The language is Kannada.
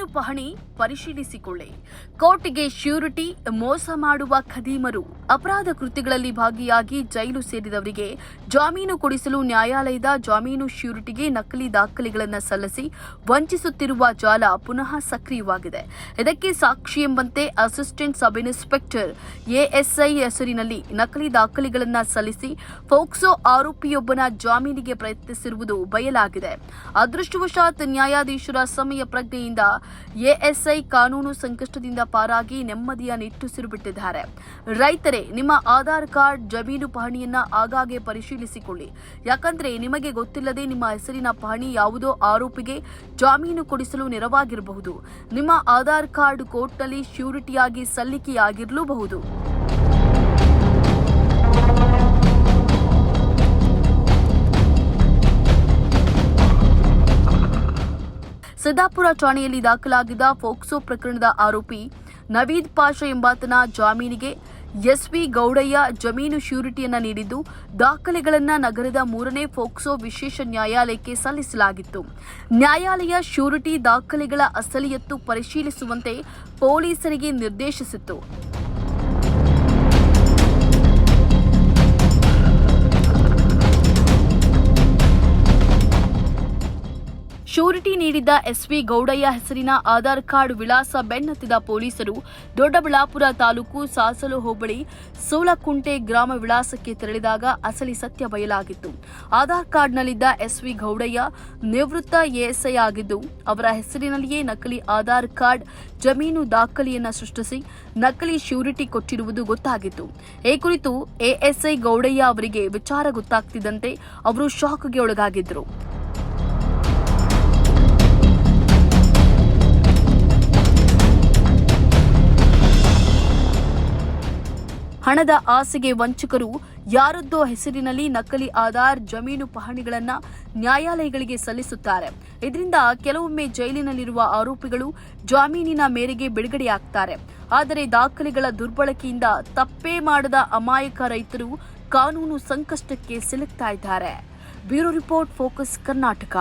ಜಮೀನು ಪಹಣಿ ಪರಿಶೀಲಿಸಿಕೊಳ್ಳಿ. ಕೋರ್ಟ್ಗೆ ಶ್ಯೂರಿಟಿ ಮೋಸ ಮಾಡುವ ಖದೀಮರು. ಅಪರಾಧ ಕೃತ್ಯಗಳಲ್ಲಿ ಭಾಗಿಯಾಗಿ ಜೈಲು ಸೇರಿದವರಿಗೆ ಜಾಮೀನು ಕೊಡಿಸಲು ನ್ಯಾಯಾಲಯದ ಜಾಮೀನು ಶ್ಯೂರಿಟಿಗೆ ನಕಲಿ ದಾಖಲೆಗಳನ್ನು ಸಲ್ಲಿಸಿ ವಂಚಿಸುತ್ತಿರುವ ಜಾಲ ಪುನಃ ಸಕ್ರಿಯವಾಗಿದೆ. ಇದಕ್ಕೆ ಸಾಕ್ಷಿ ಎಂಬಂತೆ ಅಸಿಸ್ಟೆಂಟ್ ಸಬ್ ಇನ್ಸ್ಪೆಕ್ಟರ್ ಎಎಸ್ಐ ಹೆಸರಿನಲ್ಲಿ ನಕಲಿ ದಾಖಲೆಗಳನ್ನು ಸಲ್ಲಿಸಿ ಫೋಕ್ಸೋ ಆರೋಪಿಯೊಬ್ಬನ ಜಾಮೀನಿಗೆ ಪ್ರಯತ್ನಿಸಿರುವುದು ಬಯಲಾಗಿದೆ. ಅದೃಷ್ಟವಶಾತ್ ನ್ಯಾಯಾಧೀಶರ ಸಮಯ ಪ್ರಜ್ಞೆಯಿಂದ ಎಎಸ್ಐ ಕಾನೂನು ಸಂಕಷ್ಟದಿಂದ ಪಾರಾಗಿ ನೆಮ್ಮದಿಯ ನಿಟ್ಟುಸಿರು ಬಿಟ್ಟಿದ್ದಾರೆ. ರೈತರೇ, ನಿಮ್ಮ ಆಧಾರ್ ಕಾರ್ಡ್ ಜಮೀನು ಪಹಣಿಯನ್ನ ಆಗಾಗ್ಗೆ ಪರಿಶೀಲಿಸಿಕೊಳ್ಳಿ. ಯಾಕಂದ್ರೆ ನಿಮಗೆ ಗೊತ್ತಿಲ್ಲದೆ ನಿಮ್ಮ ಹೆಸರಿನ ಪಹಣಿ ಯಾವುದೋ ಆರೋಪಿಗೆ ಜಾಮೀನು ಕೊಡಿಸಲು ನೆರವಾಗಿರಬಹುದು. ನಿಮ್ಮ ಆಧಾರ್ ಕಾರ್ಡ್ ಕೋರ್ಟ್ನಲ್ಲಿ ಶ್ಯೂರಿಟಿಯಾಗಿ ಸಲ್ಲಿಕೆಯಾಗಿರಲೂಬಹುದು. ಸಿದ್ದಾಪುರ ಠಾಣೆಯಲ್ಲಿ ದಾಖಲಾಗಿದ್ದ ಫೋಕ್ಸೋ ಪ್ರಕರಣದ ಆರೋಪಿ ನವೀದ್ ಪಾಷಾ ಎಂಬಾತನ ಜಾಮೀನಿಗೆ ಎಸ್ವಿ ಗೌಡಯ್ಯ ಜಮೀನು ಶ್ಯೂರಿಟಿಯನ್ನ ನೀಡಿದ್ದು, ದಾಖಲೆಗಳನ್ನು ನಗರದ 3ನೇ ಫೋಕ್ಸೋ ವಿಶೇಷ ನ್ಯಾಯಾಲಯಕ್ಕೆ ಸಲ್ಲಿಸಲಾಗಿತ್ತು. ನ್ಯಾಯಾಲಯ ಶ್ಯೂರಿಟಿ ದಾಖಲೆಗಳ ಅಸಲಿಯತ್ತು ಪರಿಶೀಲಿಸುವಂತೆ ಪೊಲೀಸರಿಗೆ ನಿರ್ದೇಶಿಸಿತ್ತು. ಶ್ಯೂರಿಟಿ ನೀಡಿದ್ದ ಎಸ್ವಿ ಗೌಡಯ್ಯ ಹೆಸರಿನ ಆಧಾರ್ ಕಾರ್ಡ್ ವಿಳಾಸ ಬೆನ್ನತ್ತಿದ ಪೊಲೀಸರು ದೊಡ್ಡಬಳ್ಳಾಪುರ ತಾಲೂಕು ಸಾಸಲು ಹೋಬಳಿ ಸೋಲಕುಂಟೆ ಗ್ರಾಮ ವಿಳಾಸಕ್ಕೆ ತೆರಳಿದಾಗ ಅಸಲಿ ಸತ್ಯ ಬಯಲಾಗಿತ್ತು. ಆಧಾರ್ ಕಾರ್ಡ್ನಲ್ಲಿದ್ದ ಎಸ್ವಿ ಗೌಡಯ್ಯ ನಿವೃತ್ತ ಎಎಸ್ಐ ಆಗಿದ್ದು, ಅವರ ಹೆಸರಿನಲ್ಲಿಯೇ ನಕಲಿ ಆಧಾರ್ ಕಾರ್ಡ್ ಜಮೀನು ದಾಖಲೆಯನ್ನು ಸೃಷ್ಟಿಸಿ ನಕಲಿ ಶ್ಯೂರಿಟಿ ಕೊಟ್ಟಿರುವುದು ಗೊತ್ತಾಗಿತ್ತು. ಈ ಕುರಿತು ಎಎಸ್ಐ ಗೌಡಯ್ಯ ಅವರಿಗೆ ವಿಚಾರ ಗೊತ್ತಾಗ್ತಿದ್ದಂತೆ ಅವರು ಶಾಕ್ಗೆ ಒಳಗಾಗಿದ್ದರು. ಹಣದ ಆಸೆಗೆ ವಂಚಕರು ಯಾರದ್ದೋ ಹೆಸರಿನಲ್ಲಿ ನಕಲಿ ಆಧಾರ್ ಜಮೀನು ಪಹಣಿಗಳನ್ನು ನ್ಯಾಯಾಲಯಗಳಿಗೆ ಸಲ್ಲಿಸುತ್ತಾರೆ. ಇದರಿಂದ ಕೆಲವೊಮ್ಮೆ ಜೈಲಿನಲ್ಲಿರುವ ಆರೋಪಿಗಳು ಜಾಮೀನಿನ ಮೇರೆಗೆ ಬಿಡುಗಡೆಯಾಗ್ತಾರೆ. ಆದರೆ ದಾಖಲೆಗಳ ದುರ್ಬಳಕೆಯಿಂದ ತಪ್ಪೇ ಮಾಡದ ಅಮಾಯಕ ರೈತರು ಕಾನೂನು ಸಂಕಷ್ಟಕ್ಕೆ ಸಿಲುಕ್ತಾ ಇದ್ದಾರೆ. Bureau report, focus Karnataka.